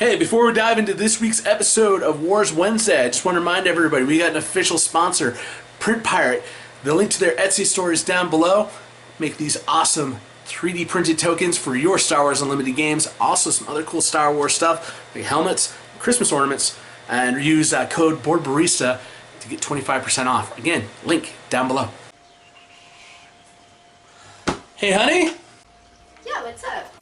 Hey, before we dive into this week's episode of Wars Wednesday, I just want to remind everybody we got an official sponsor, Print Pirate. The link to their Etsy store is down below. Make these awesome 3D printed tokens for your Star Wars Unlimited games. Also some other cool Star Wars stuff, like helmets, Christmas ornaments, and use code BoardBarista to get 25% off. Again, link down below. Hey, honey. Yeah, what's up?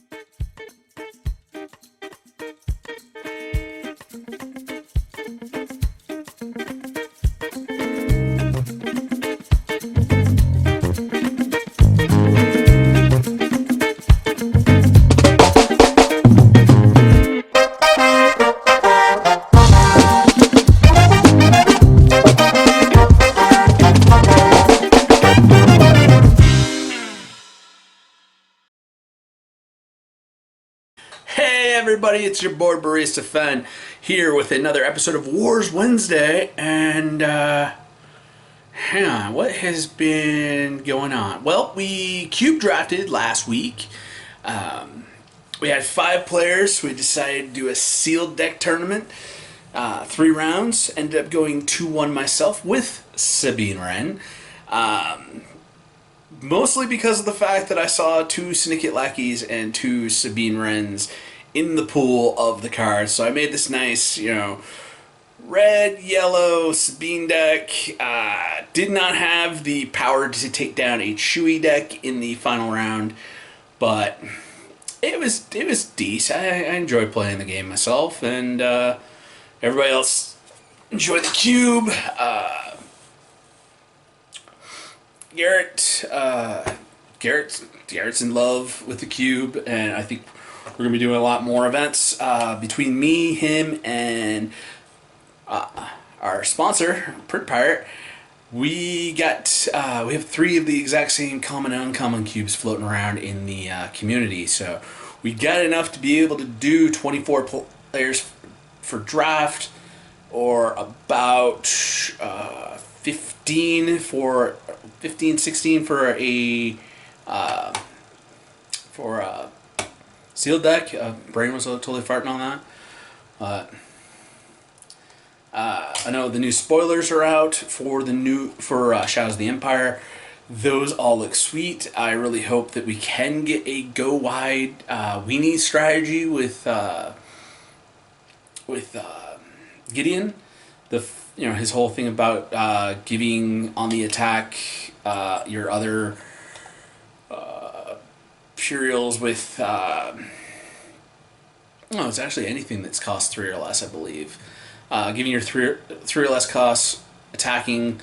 Hey everybody, it's your Board Barista Fan here with another episode of Wars Wednesday, and hang on, what has been going on? Well, we cube drafted last week. We had 5 players. We decided to do a sealed deck tournament, 3 rounds. Ended up going 2-1 myself with Sabine Wren. Mostly because of the fact that I saw 2 Syndicate Lackeys and 2 Sabine Wrens in the pool of the cards. So I made this nice, red, yellow Sabine deck. Did not have the power to take down a Chewie deck in the final round, but it was decent. I enjoyed playing the game myself, and everybody else enjoyed the cube. Garrett's in love with the cube, and I think we're going to be doing a lot more events between me, him, and our sponsor, Print Pirate. We have 3 of the exact same common and uncommon cubes floating around in the community, so we got enough to be able to do 24 players for draft, or about 16 for a sealed deck. Brain was totally farting on that. But I know the new spoilers are out for Shadows of the Empire. Those all look sweet. I really hope that we can get a go wide weenie strategy with Gideon. His whole thing about giving on the attack your other Imperials with it's actually anything that's cost 3 or less, I believe. Giving your 3 or less costs attacking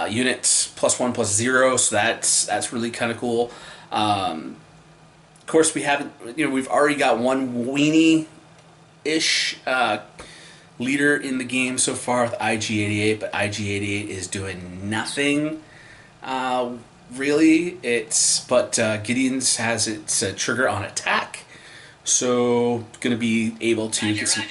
units +1/+0, so that's really kind of cool. Of course, we've already got one weenie-ish leader in the game so far with IG-88, but IG-88 is doing nothing really. Gideon's has its trigger on attack, so going to be able to get some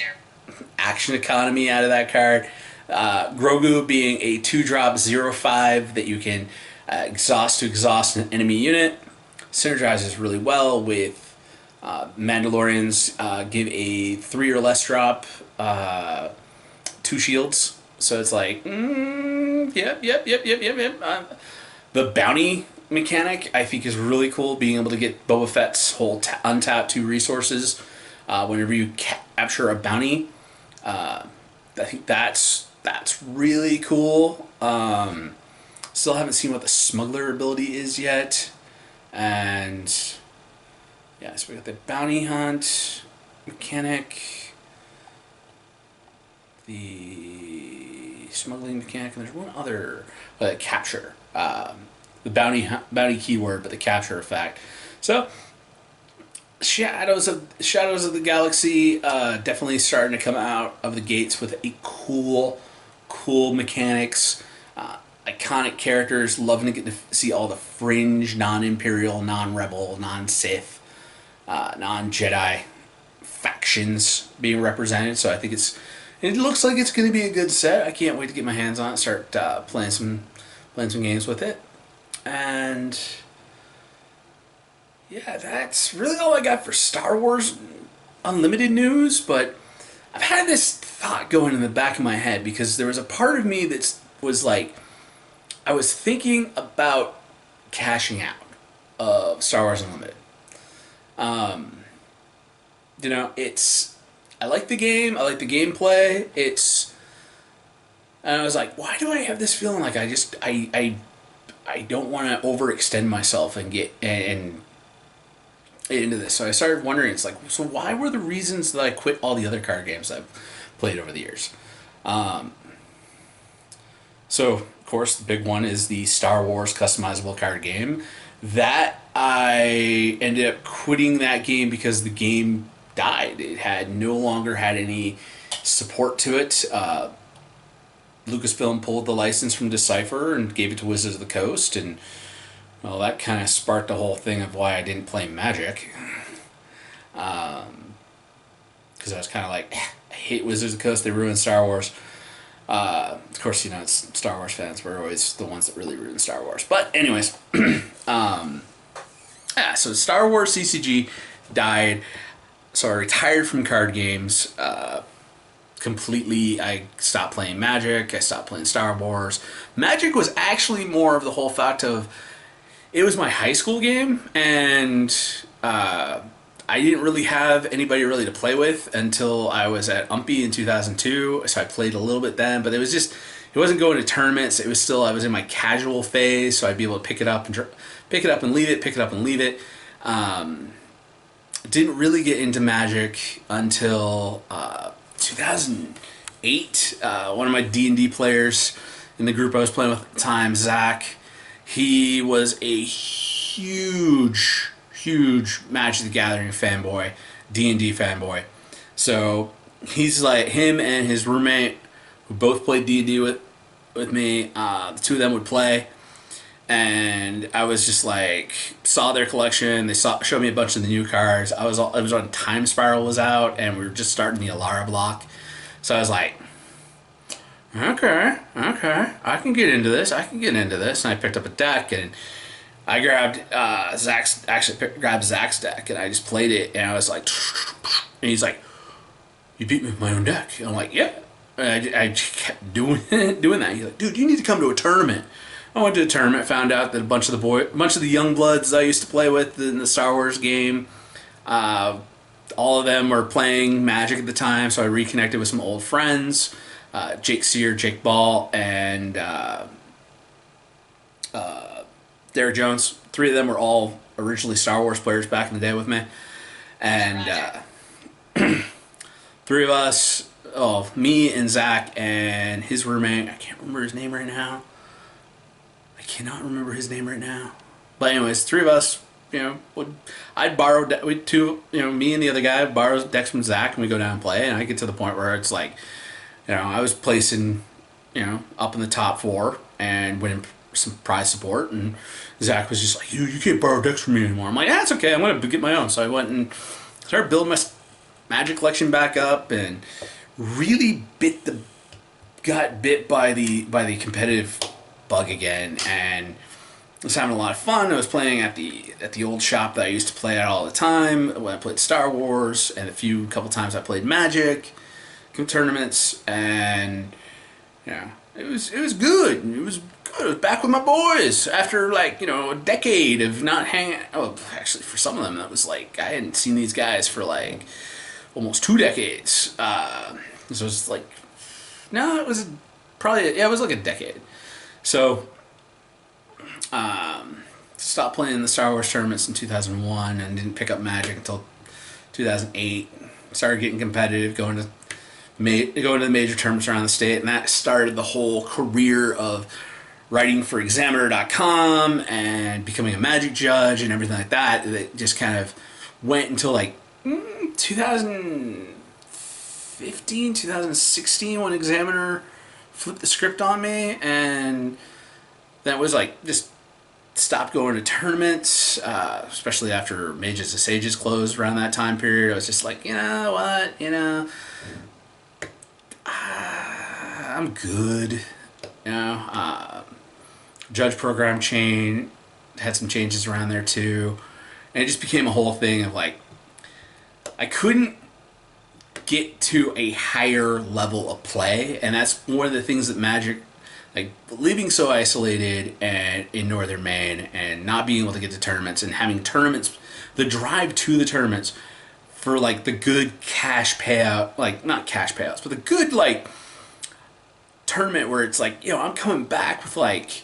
action economy out of that card. Grogu being a 2-drop 0/5 that you can exhaust to exhaust an enemy unit, synergizes really well with Mandalorians. Give a 3 or less drop 2 shields, so it's like yep. The bounty mechanic I think is really cool, being able to get Boba Fett's whole untap 2 resources whenever you capture a bounty. I think that's really cool. Still haven't seen what the smuggler ability is yet, and yeah, so we got the bounty hunt mechanic, the smuggling mechanic, and there's one other capture. The bounty keyword, but the capture effect. So Shadows of the Galaxy definitely starting to come out of the gates with a cool mechanics. Iconic characters, loving to get to see all the fringe, non-Imperial, non-Rebel, non-Sith, non-Jedi factions being represented. So I think it looks like it's going to be a good set. I can't wait to get my hands on it, start playing some games with it. And yeah, that's really all I got for Star Wars Unlimited news, but I've had this thought going in the back of my head because there was a part of me that was like, I was thinking about cashing out of Star Wars Unlimited. It's I like the game. I like the gameplay. And I was like, why do I have this feeling like I don't want to overextend myself and get and into this. So I started wondering. It's like, so why were the reasons that I quit all the other card games I've played over the years? So of course the big one is the Star Wars customizable card game. That I ended up quitting that game because the game died. It had no longer had any support to it. Lucasfilm pulled the license from Decipher and gave it to Wizards of the Coast, and well, that kind of sparked the whole thing of why I didn't play Magic. Because I was kind of like, I hate Wizards of the Coast. They ruined Star Wars. Of course, it's Star Wars fans. We're always the ones that really ruin Star Wars. But anyways, so Star Wars CCG died. So I retired from card games completely. I stopped playing Magic. I stopped playing Star Wars. Magic was actually more of the whole fact of it was my high school game, and I didn't really have anybody really to play with until I was at Umpy in 2002. So I played a little bit then, but it wasn't going to tournaments. It was still, I was in my casual phase, so I'd be able to pick it up and leave it, pick it up and leave it. Didn't really get into Magic until 2008. One of my D&D players in the group I was playing with at the time, Zach, he was a huge Magic the Gathering fanboy, D&D fanboy. So he's like, him and his roommate, who both played D&D with me, the two of them would play. And I was just like, saw their collection. They showed me a bunch of the new cards. It was on Time Spiral was out, and we were just starting the Alara block. So I was like, okay, I can get into this. And I picked up a deck, and I grabbed grabbed Zach's deck, and I just played it, and I was like, and he's like, you beat me with my own deck. And I'm like, yeah. And I kept doing that. He's like, dude, you need to come to a tournament. I went to a tournament, found out that a bunch of the young bloods I used to play with in the Star Wars game, all of them were playing Magic at the time, so I reconnected with some old friends, Jake Sear, Jake Ball, and Derek Jones. Three of them were all originally Star Wars players back in the day with me, and three of us, me and Zach and his roommate, I can't remember his name right now. But anyways, three of us, I'd borrow me and the other guy would borrow decks from Zach, and we go down and play. And I get to the point where it's like, I was placing, up in the top four and winning some prize support. And Zach was just like, you can't borrow decks from me anymore. I'm like, it's okay. I'm gonna get my own. So I went and started building my Magic collection back up, and really got bit by the competitive bug again, and I was having a lot of fun. I was playing at the old shop that I used to play at all the time when I played Star Wars, and a couple times I played Magic tournaments, and it was good. It was good. I was back with my boys after a decade of not hanging. Oh, actually, for some of them that was like I hadn't seen these guys for like almost 2 decades. So it was like, no, it was it was like a decade. So, stopped playing the Star Wars tournaments in 2001 and didn't pick up Magic until 2008. Started getting competitive, going to the major tournaments around the state, and that started the whole career of writing for Examiner.com and becoming a Magic judge and everything like that. That just kind of went until like 2015, 2016 when Examiner flipped the script on me, and that was like just stopped going to tournaments, especially after Mages and Sages closed around that time period. I was just like, I'm good. Judge program had some changes around there too, and it just became a whole thing of like I couldn't get to a higher level of play, and that's one of the things that Magic, like living so isolated and in northern Maine and not being able to get to tournaments and having tournaments, the drive to the tournaments for like the good cash payout, like not cash payouts, but the good like tournament where it's like, I'm coming back with like,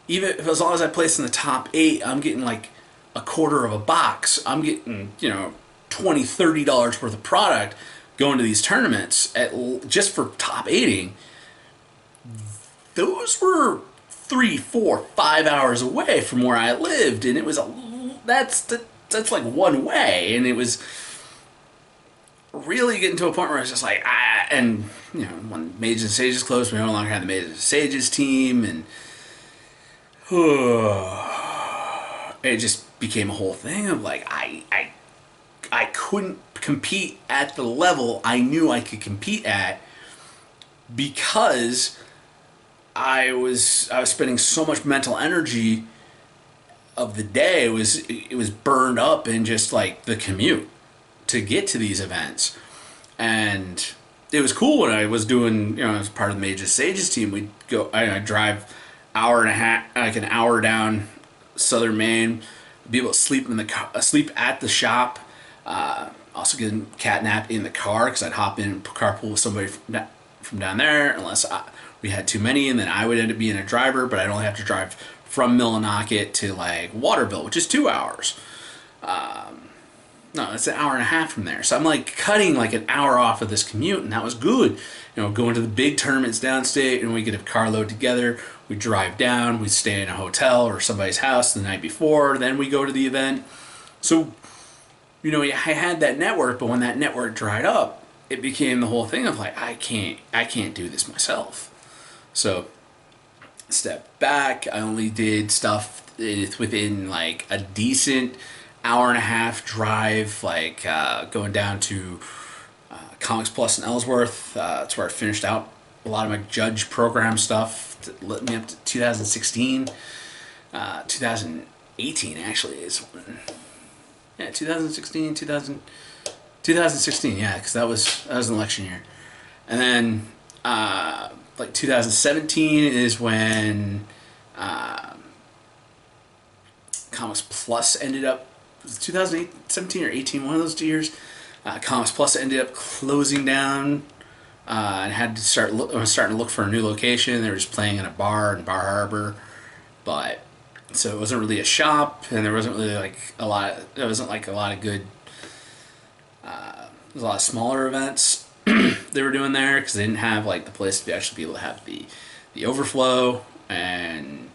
even if, as long as I place in the top 8, I'm getting like a quarter of a box. I'm getting, $20-$30 worth of product going to these tournaments just for top 8ing. Those were 3, 4, 5 hours away from where I lived, and it was that's like one way, and it was really getting to a point where I was just like, when Mages and Sages closed, we no longer had the Mages and Sages team, and it just became a whole thing of like, I couldn't compete at the level I knew I could compete at because I was spending so much mental energy of the day. It was burned up in just like the commute to get to these events. And it was cool when I was doing, as part of the Mages Sages team, we'd go, I drive hour and a half, like an hour down southern Maine, be able to sleep in the car, sleep at the shop, also get catnap in the car because I'd hop in carpool with somebody from down there unless we had too many, and then I would end up being a driver, but I'd only have to drive from Millinocket to like Waterville, which is 2 hours. No, it's an hour and a half from there. So I'm like cutting like an hour off of this commute, and that was good. Going to the big tournaments downstate, and we get a carload together. We drive down, we stay in a hotel or somebody's house the night before, then we go to the event. So, I had that network, but when that network dried up, it became the whole thing of like, I can't do this myself. So, step back. I only did stuff within like a decent hour and a half drive, like going down to Comics Plus in Ellsworth. That's where I finished out a lot of my judge program stuff that led me up to 2016. 2018 actually is when, 2016, 2016, yeah, because that was an election year. And then like 2017 is when Comics Plus ended up, was it 2017 or 18, one of those 2 years. Comics Plus ended up closing down, and had to starting to look for a new location. They were just playing in a bar in Bar Harbor, but so it wasn't really a shop, and there wasn't really like a lot of good. There's a lot of smaller events they were doing there because they didn't have like the place to actually be able to have the overflow, and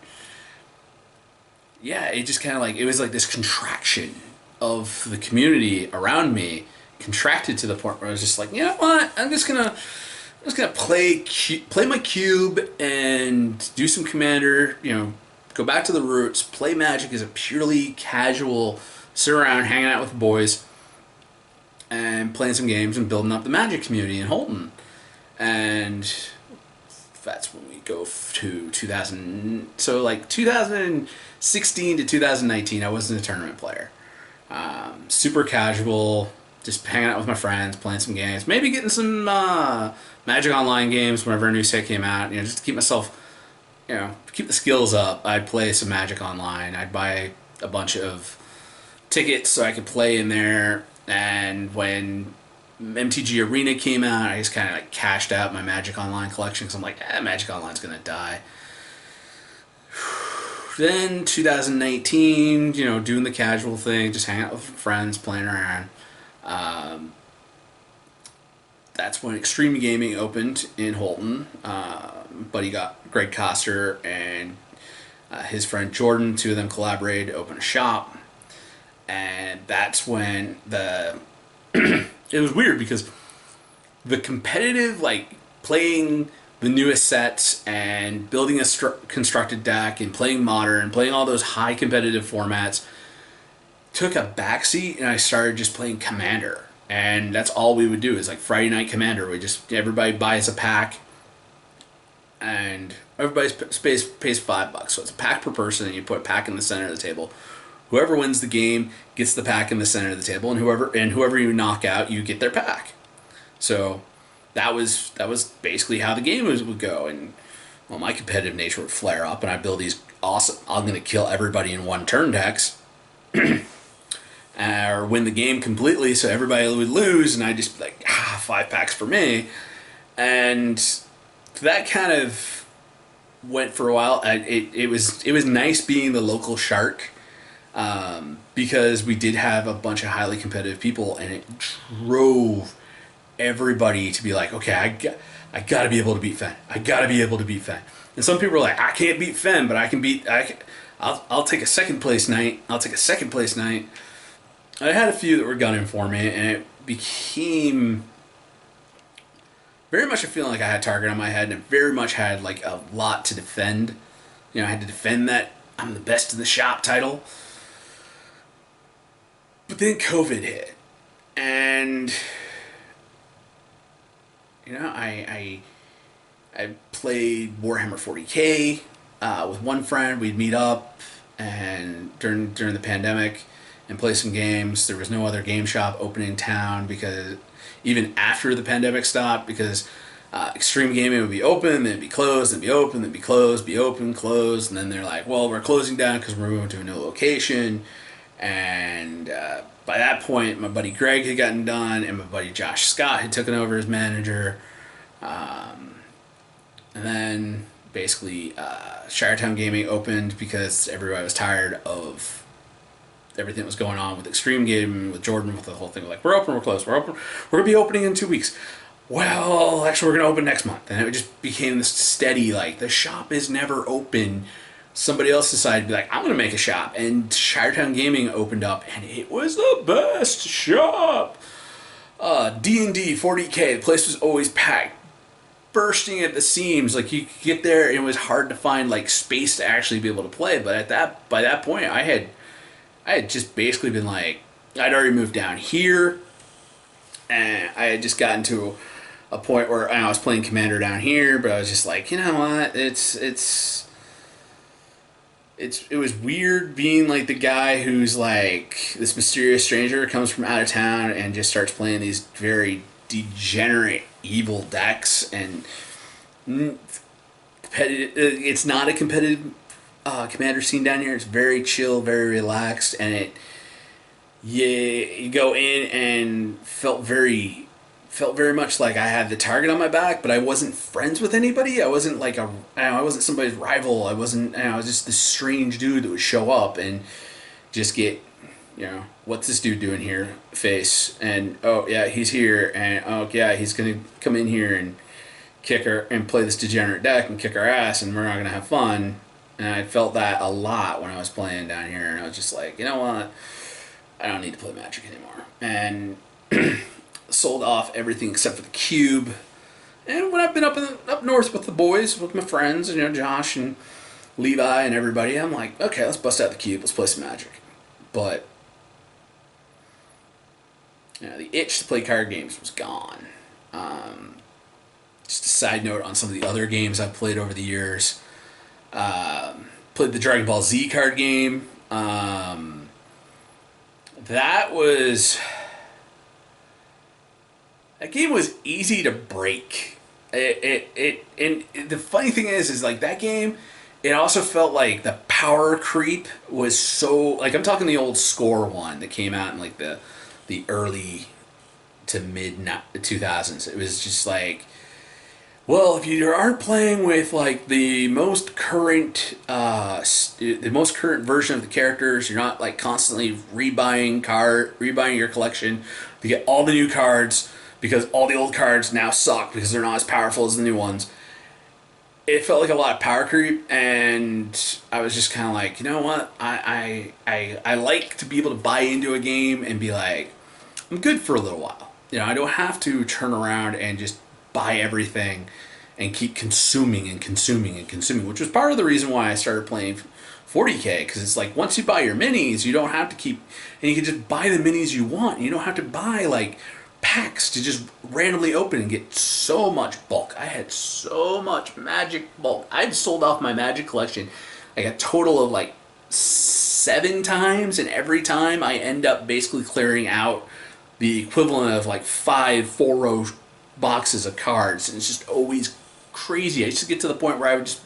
yeah, it just kind of like, it was like this contraction of the community around me, contracted to the point where I was just like, you know what, I'm just gonna play my cube and do some Commander, go back to the roots, play Magic as a purely casual, sit around hanging out with the boys and playing some games and building up the Magic community in Holton. And that's when we go to 2016 to 2019, I wasn't a tournament player. Super casual, just hanging out with my friends, playing some games, maybe getting some Magic Online games whenever a new set came out, just to keep myself, keep the skills up. I'd play some Magic Online. I'd buy a bunch of tickets so I could play in there. And when MTG Arena came out, I just kind of like cashed out my Magic Online collection because I'm like, Magic Online's gonna die. Then 2019, doing the casual thing, just hanging out with friends, playing around. That's when Extreme Gaming opened in Holton. Buddy got Greg Coster and his friend Jordan, two of them collaborated to open a shop. And that's when it was weird because the competitive, like playing the newest sets and building a constructed deck and playing Modern, playing all those high competitive formats, took a backseat, and I started just playing Commander. And that's all we would do is like Friday Night Commander. Everybody buys a pack, and everybody pays $5. So it's a pack per person, and you put a pack in the center of the table. Whoever wins the game gets the pack in the center of the table, and whoever you knock out, you get their pack. So that was basically how the game would go. And well, my competitive nature would flare up, and I'd build these awesome, I'm going to kill everybody in one turn decks, or win the game completely, so everybody would lose, and I'd just be like, 5 packs for me. And that kind of went for a while. It was nice being the local shark, because we did have a bunch of highly competitive people, and it drove everybody to be like, okay, I gotta be able to beat Fen. I gotta be able to beat Fen. And some people are like, I can't beat Fen, but I'll take a second place night. I'll take a second place night. I had a few that were gunning for me, and it became very much a feeling like I had a target on my head, and it very much had like a lot to defend. I had to defend that I'm the best in the shop title. But then COVID hit, and I played Warhammer 40k with one friend. We'd meet up, and during the pandemic, and play some games. There was no other game shop open in town, because even after the pandemic stopped, because Extreme Gaming would be open, then it'd be closed, then be open, then be closed, be open, closed, and then they're like, well, we're closing down because we're moving to a new location. And by that point, my buddy Greg had gotten done, and my buddy Josh Scott had taken over as manager. And then basically Shiretown Gaming opened because everybody was tired of everything that was going on with Extreme Gaming, with Jordan, with the whole thing. Like, we're open, we're closed, we're open, we're going to be opening in 2 weeks. Well, actually, we're going to open next month. And it just became this steady, like, the shop is never open. Somebody else decided to be like, I'm going to make a shop. And Shiretown Gaming opened up, and it was the best shop. D&D 40k, the place was always packed, bursting at the seams. Like, you could get there, and it was hard to find like space to actually be able to play. But by that point, I had just basically been like, I'd already moved down here, and I had just gotten to a point where I was playing Commander down here, but I was just like, you know what, it was weird being like the guy who's like this mysterious stranger comes from out of town and just starts playing these very degenerate evil decks. And it's not a competitive Commander scene down here. It's very chill, very relaxed, and you go in and felt very much like I had the target on my back, but I wasn't friends with anybody. I wasn't like I wasn't somebody's rival. I wasn't. I was just this strange dude that would show up and just get, what's this dude doing here? Face, and oh yeah, he's here, and oh yeah, he's gonna come in here and kick our and play this degenerate deck and kick our ass, and we're not gonna have fun. And I felt that a lot when I was playing down here, and I was just like, you know what? I don't need to play Magic anymore. And sold off everything except for the cube. And when I've been up north with the boys, with my friends, Josh and Levi and everybody, I'm like, okay, let's bust out the cube, let's play some Magic. But the itch to play card games was gone. Just a side note on some of the other games I've played over the years. Played the Dragon Ball Z card game. That game was easy to break. And the funny thing is like that game, it also felt like the power creep was so, like, I'm talking the old Score one that came out in like the early to mid 2000s. It was just like, well, if you aren't playing with like the most current version of the characters, you're not like constantly rebuying your collection to get all the new cards, because all the old cards now suck because they're not as powerful as the new ones. It felt like a lot of power creep, and I was just kind of like, you know what? I like to be able to buy into a game and be like, I'm good for a little while. I don't have to turn around and just buy everything and keep consuming and consuming and consuming, which was part of the reason why I started playing 40k, because it's like, once you buy your minis, you don't have to keep, and you can just buy the minis you want. You don't have to buy like packs to just randomly open and get so much bulk. I had so much Magic bulk. I'd sold off my Magic collection like a total of like 7 times, and every time I end up basically clearing out the equivalent of like 5 4-row boxes of cards, and it's just always crazy. I used to get to the point where I would just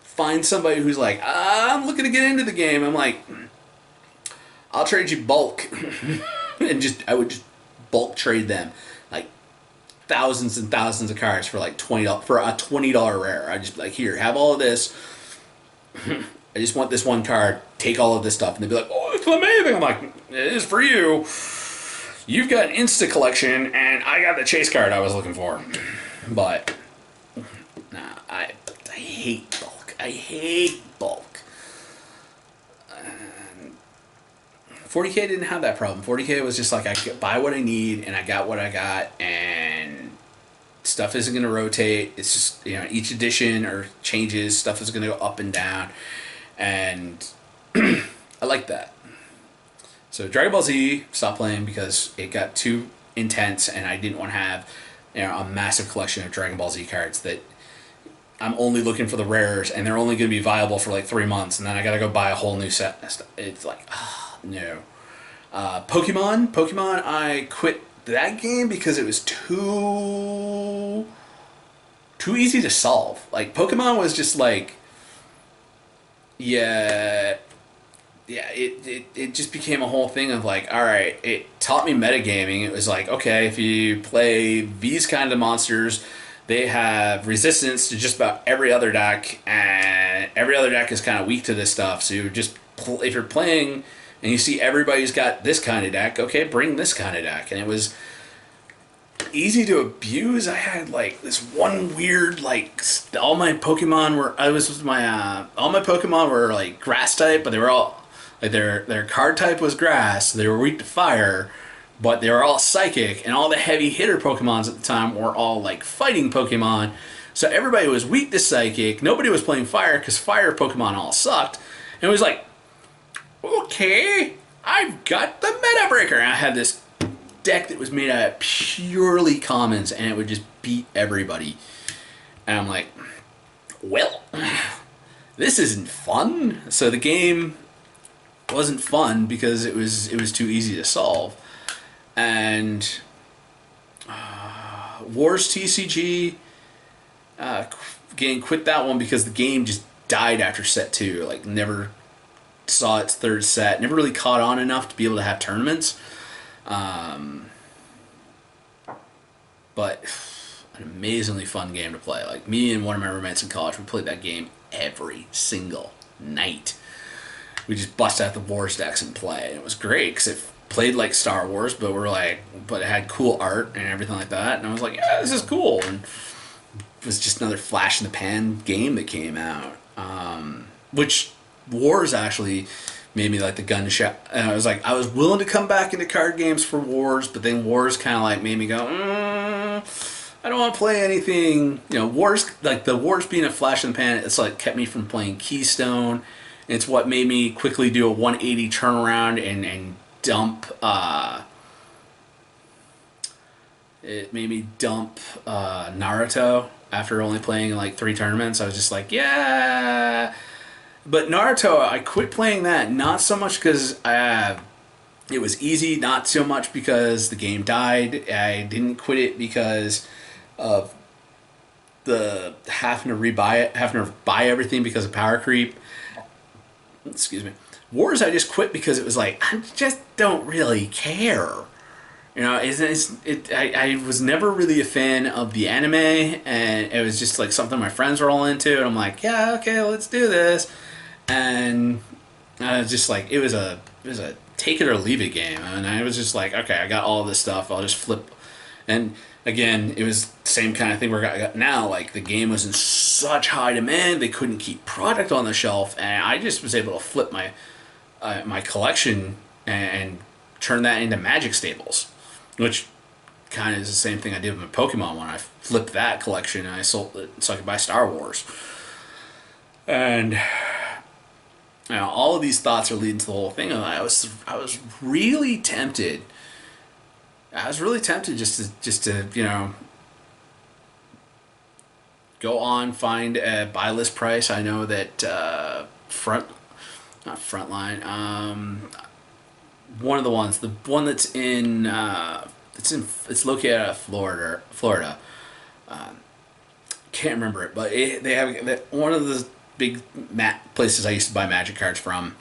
find somebody who's like, I'm looking to get into the game. I'm like, I'll trade you bulk, and I would just bulk trade them like thousands and thousands of cards for like $20 for a $20 rare. I just like, here, have all of this. I just want this one card. Take all of this stuff, and they'd be like, "Oh, it's amazing!" I'm like, "It is for you. You've got an Insta collection, and I got the chase card I was looking for." But nah, I hate bulk. I hate bulk. 40K didn't have that problem. 40K was just like, I could buy what I need, and I got what I got, and stuff isn't going to rotate. It's just, each edition or changes, stuff is going to go up and down, and I like that. So Dragon Ball Z stopped playing because it got too intense, and I didn't want to have a massive collection of Dragon Ball Z cards that I'm only looking for the rares, and they're only going to be viable for like 3 months, and then I got to go buy a whole new set. It's like, no. Pokemon, I quit that game because it was too easy to solve. Like, Pokemon was just like, it just became a whole thing of like, all right, it taught me metagaming. It was like, okay, if you play these kind of monsters, they have resistance to just about every other deck, and every other deck is kind of weak to this stuff. So you just, if you're playing and you see everybody's got this kind of deck, okay, bring this kind of deck. And it was easy to abuse. I had like this one weird, like, all my Pokemon were like grass type, but they were all like, their card type was grass. So they were weak to fire, but they were all psychic, and all the heavy hitter Pokemons at the time were all like fighting Pokemon. So everybody was weak to psychic. Nobody was playing fire because fire Pokemon all sucked. And it was like, okay, I've got the Meta Breaker. And I had this deck that was made out of purely commons, and it would just beat everybody. And I'm like, well, this isn't fun. So the game wasn't fun because it was too easy to solve. And Wars TCG, quit that one because the game just died after set 2. Like, never saw its third set. Never really caught on enough to be able to have tournaments. But an amazingly fun game to play. Like, me and one of my roommates in college, we played that game every single night. We just bust out the Wars decks and play. And it was great because it played like Star Wars, but it had cool art and everything like that. And I was like, yeah, this is cool. And it was just another flash in the pan game that came out. Which Wars actually made me like the gun shop. And I was like, I was willing to come back into card games for Wars, but then Wars kind of like made me go, I don't want to play anything. Wars, like the Wars being a flash in the pan, it's like kept me from playing Keystone. It's what made me quickly do a 180 turnaround and dump. It made me dump Naruto after only playing like 3 tournaments. I was just like, yeah. But Naruto, I quit playing that, not so much because it was easy, not so much because the game died. I didn't quit it because of the having to buy everything because of power creep. Excuse me. Wars, I just quit because it was like, I just don't really care. I was never really a fan of the anime, and it was just like something my friends were all into, and I'm like, yeah, okay, let's do this. And I was just like, it was a take it or leave it game, and I was just like, okay, I got all this stuff, I'll just flip. And again, it was the same kind of thing where I got now. Like, the game was in such high demand, they couldn't keep product on the shelf, and I just was able to flip my my collection and turn that into Magic Stables, which kind of is the same thing I did with my Pokemon when I flipped that collection and I sold it so I could buy Star Wars. And all of these thoughts are leading to the whole thing. I was really tempted. I was really tempted just to go on, find a buy list price. I know that Frontline, one of the ones, the one that's in it's located out of Florida. Can't remember it, but they have one of the big places I used to buy Magic cards from.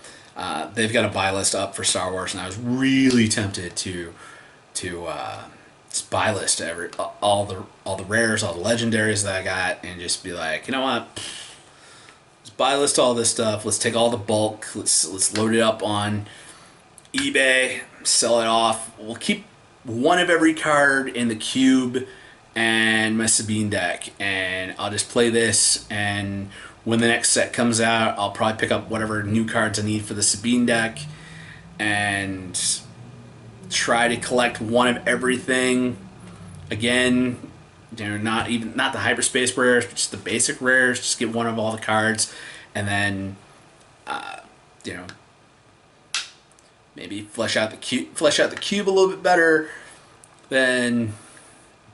They've got a buy list up for Star Wars, and I was really tempted to just buy list all the rares, all the legendaries that I got, and just be like, you know what, let's buy list all this stuff. Let's take all the bulk. Let's load it up on eBay, sell it off. We'll keep one of every card in the cube and my Sabine deck, and I'll just play this, and when the next set comes out, I'll probably pick up whatever new cards I need for the Sabine deck and try to collect one of everything. Again, not the hyperspace rares, but just the basic rares. Just get one of all the cards, and then maybe flesh out the cube a little bit better.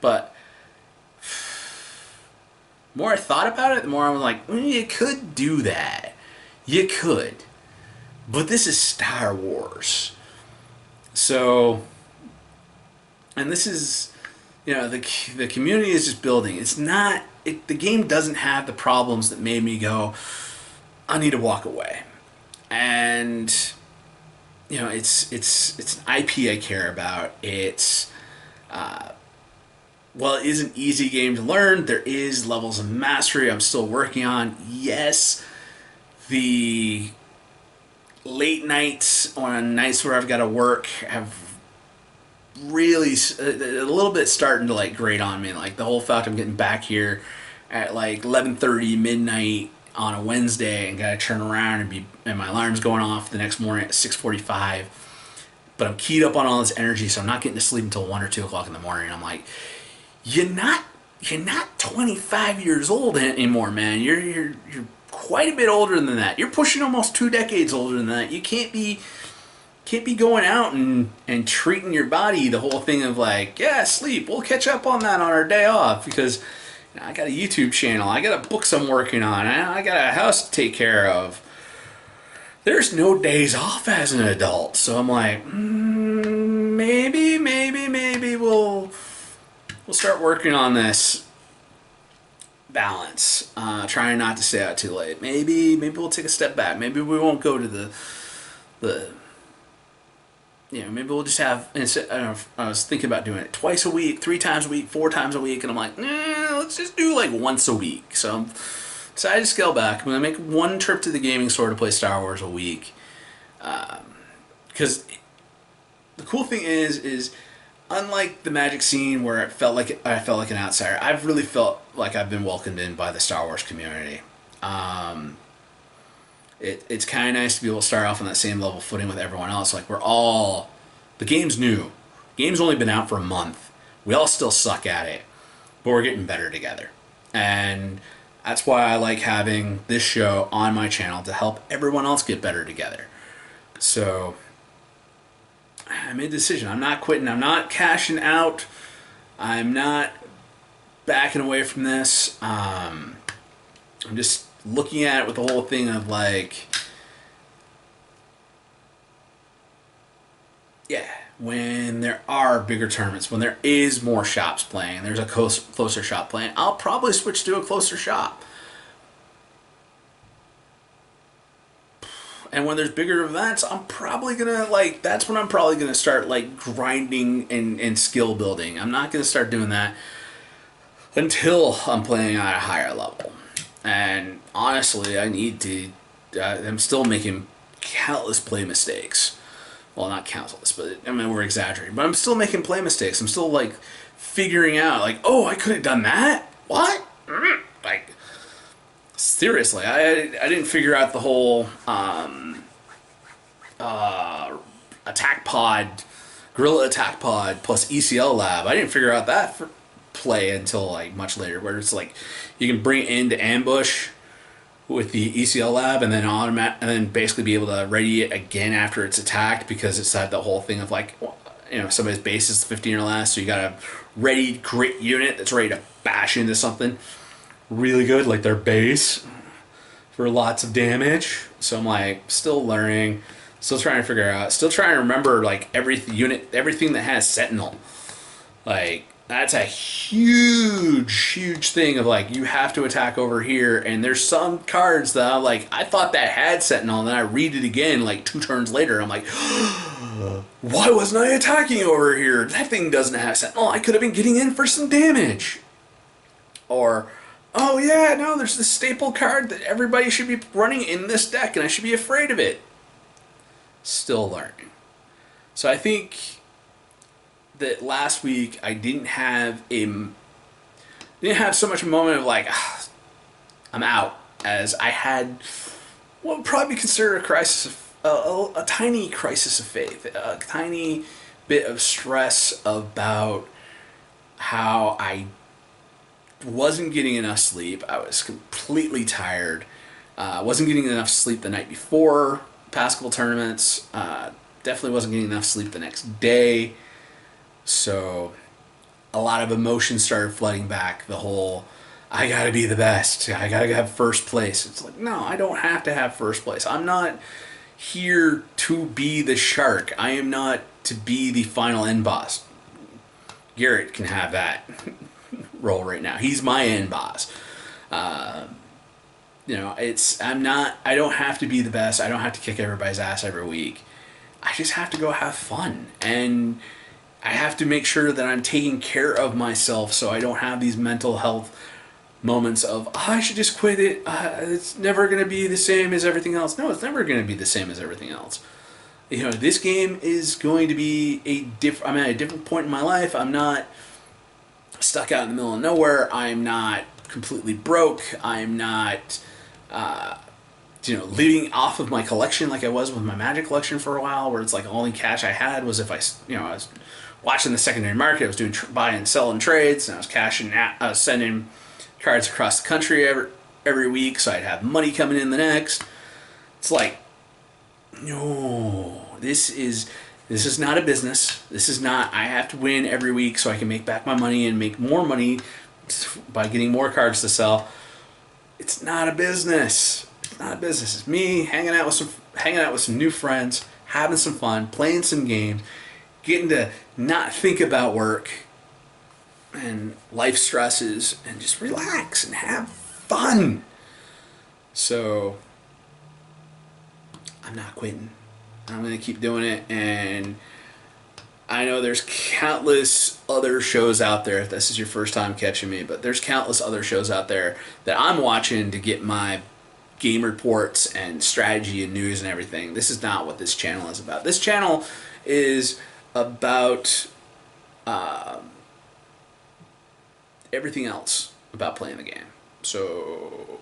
But the more I thought about it, the more I was like, you could do that. You could. But this is Star Wars. So, and this is, the community is just building. It's not, the game doesn't have the problems that made me go, I need to walk away. And, it's an IP I care about. It's, well, it is an easy game to learn. There is levels of mastery I'm still working on. Yes, the late nights on nights where I've got to work have really a little bit starting to grate on me. Like the whole fact I'm getting back here at 11:30 midnight on a Wednesday and gotta turn around and my alarm's going off the next morning at 6:45. But I'm keyed up on all this energy, so I'm not getting to sleep until 1 or 2 o'clock in the morning. I'm like, you're not 25 years old anymore, man. You're quite a bit older than that. You're pushing almost 2 decades older than that. You can't be going out and treating your body the whole thing of sleep. We'll catch up on that on our day off because I got a YouTube channel. I got a books I'm working on. I got a house to take care of. There's no days off as an adult. So I'm like, maybe we'll start working on this balance. Trying not to stay out too late. Maybe we'll take a step back. Maybe we won't go to the maybe we'll just have, I was thinking about doing it twice a week, 3 times a week, 4 times a week, and I'm like, let's just do once a week. So I'm decided to scale back. I'm going to make one trip to the gaming store to play Star Wars a week. Because the cool thing is unlike the Magic scene where I felt like an outsider, I've really felt like I've been welcomed in by the Star Wars community. It's kind of nice to be able to start off on that same level footing with everyone else. The game's new. The game's only been out for a month. We all still suck at it, but we're getting better together. And that's why I like having this show on my channel to help everyone else get better together. So I made a decision. I'm not quitting. I'm not cashing out. I'm not backing away from this. I'm just looking at it with the whole thing of when there are bigger tournaments, when there is more shops playing, there's a closer shop playing, I'll probably switch to a closer shop. And when there's bigger events, I'm probably gonna that's when I'm probably gonna start grinding and skill building. I'm not gonna start doing that until I'm playing at a higher level. And honestly, I'm still making countless play mistakes. Well, not countless, but we're exaggerating. But I'm still making play mistakes. I'm still figuring out I could have done that. What? Seriously, I didn't figure out the whole attack pod, guerrilla attack pod plus ECL lab. I didn't figure out that play until much later, where it's you can bring it into ambush with the ECL lab and then basically be able to ready it again after it's attacked, because it's had the whole thing of somebody's base is 15 or less, so you got a ready grit unit that's ready to bash into something really good, like their base, for lots of damage. So I'm still learning, still trying to figure out, still trying to remember every unit, everything that has Sentinel. Like, that's a huge thing of like, you have to attack over here. And there's some cards that I'm like, I thought that had Sentinel, and then I read it again like 2 turns later. I'm like, why wasn't I attacking over here? That thing doesn't have Sentinel. I could have been getting in for some damage. Or, oh yeah, no, there's this staple card that everybody should be running in this deck, and I should be afraid of it. Still learning. So I think that last week I didn't have so much a moment of like, I'm out, as I had what would probably be considered a crisis of a tiny crisis of faith, a tiny bit of stress about how I wasn't getting enough sleep. I was completely tired. Wasn't getting enough sleep the night before past couple tournaments. Definitely wasn't getting enough sleep the next day. So a lot of emotions started flooding back. The whole, I gotta be the best. I gotta have first place. It's like, no, I don't have to have first place. I'm not here to be the shark. I am not to be the final end boss. Garrett can have that role right now. He's my end boss. I don't have to be the best. I don't have to kick everybody's ass every week. I just have to go have fun. And I have to make sure that I'm taking care of myself so I don't have these mental health moments of, I should just quit it. It's never going to be the same as everything else. No, it's never going to be the same as everything else. This game is going to be I'm at a different point in my life. I'm not stuck out in the middle of nowhere. I'm not completely broke. I'm not, living off of my collection like I was with my Magic collection for a while, where it's like only cash I had was if I was watching the secondary market. I was doing buying and selling trades, and I was sending cards across the country every week, so I'd have money coming in the next. It's like, no, this is not a business. This is not, I have to win every week so I can make back my money and make more money by getting more cards to sell. It's not a business. It's not a business. It's me hanging out with some new friends, having some fun, playing some games, getting to not think about work and life stresses and just relax and have fun. So I'm not quitting. I'm going to keep doing it, and I know there's countless other shows out there, if this is your first time catching me, but there's countless other shows out there that I'm watching to get my game reports and strategy and news and everything. This is not what this channel is about. This channel is about everything else about playing the game. So,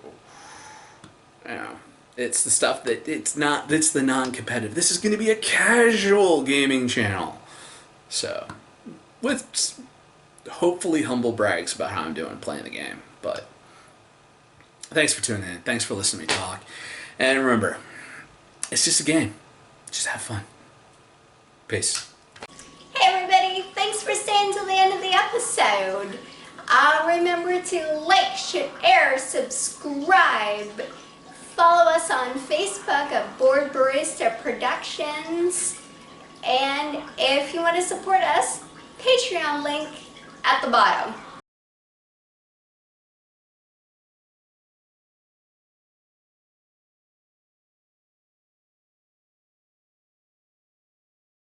it's the stuff that it's the non-competitive. This is going to be a casual gaming channel. So, with hopefully humble brags about how I'm doing playing the game. But thanks for tuning in. Thanks for listening to me talk. And remember, it's just a game. Just have fun. Peace. Hey everybody, thanks for staying till the end of the episode. Remember to like, share, subscribe. Follow us on Facebook at Board Barista Productions. And if you want to support us, Patreon link at the bottom.